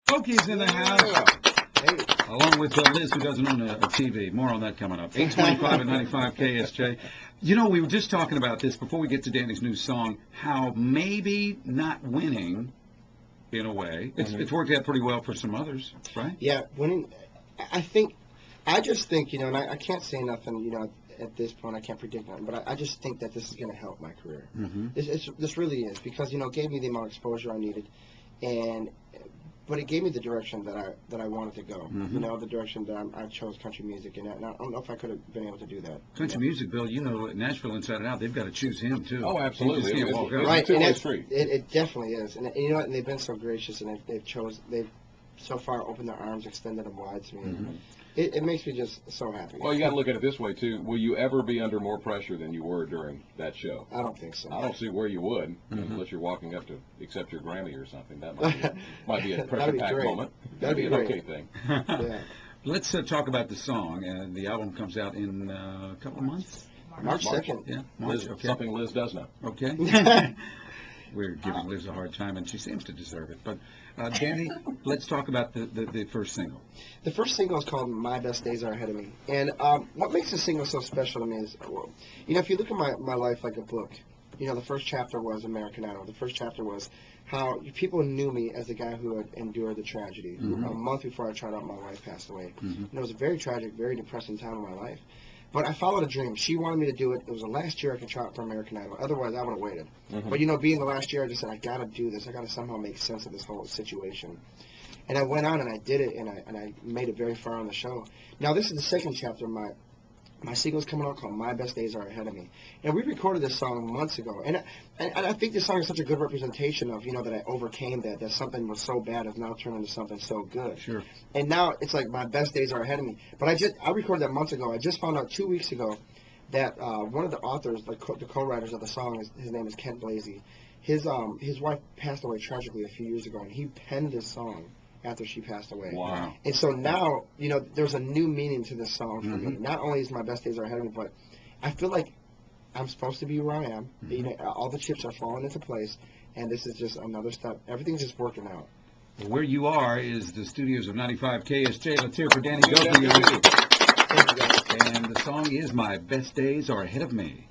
Gokey's in the house. Hey. Along with Liz, who doesn't own a TV. More on that coming up. 825 and 95 KSJ. You know, we were just talking about this before we get to Danny's new song, how maybe not winning, in a way, it's worked out pretty well for some others, right? Yeah, winning, I just think, you know, and I can't say nothing, you know, at this point, I can't predict nothing, but I just think that this is going to help my career. This really is, because, you know, it gave me the amount of exposure I needed, but it gave me the direction that I wanted to go. You know, the direction that I chose country music, and I don't know if I could have been able to do that. Country music, Bill, you know, Nashville inside and out, they've got to choose him, too. Oh, absolutely. He just can't walk out. Right, and it definitely is. And you know what, and they've been so gracious, and they've so far opened their arms, extended them wide to me. It makes me just so happy. Well, you got to look at it this way, too. Will you ever be under more pressure than you were during that show? I don't think so. I don't see where you would, unless you're walking up to accept your Grammy or something. That might be a pressure-packed moment. That'd be an okay thing. Yeah. Let's talk about the song. The album comes out in a couple of months. March 2nd. Yeah, March. Okay. Something Liz does know. Okay. We're giving Liz a hard time, and she seems to deserve it. But, Danny, let's talk about the first single. The first single is called My Best Days Are Ahead of Me. And what makes this single so special to me is, well, you know, if you look at my life like a book, you know, the first chapter was American Idol. The first chapter was how people knew me as the guy who had endured the tragedy. A month before I tried out, my wife passed away. And it was a very tragic, very depressing time in my life. But I followed a dream. She wanted me to do it. It was the last year I could try out for American Idol. Otherwise, I would have waited. But, you know, being the last year, I just said, I got to do this. I got to somehow make sense of this whole situation. And I went on and I did it, and I made it very far on the show. Now, this is the second chapter of my single's coming out called My Best Days Are Ahead of Me. And we recorded this song months ago. And I think this song is such a good representation of, you know, that I overcame that something was so bad has now turned into something so good. Sure. And now it's like my best days are ahead of me. But I recorded that months ago. I just found out 2 weeks ago that one of the authors, the co-writers of the song, his name is Kent Blasey. His wife passed away tragically a few years ago, and he penned this song after she passed away. Wow. And so now, you know, there's a new meaning to this song for me. Not only is my best days are ahead of me, but I feel like I'm supposed to be where I am. You know, all the chips are falling into place, and this is just another step. Everything's just working out. Well, where you are is the studios of 95 KSJ. Let's hear for Danny Gokey. Thank you, guys. And the song is My Best Days Are Ahead of Me.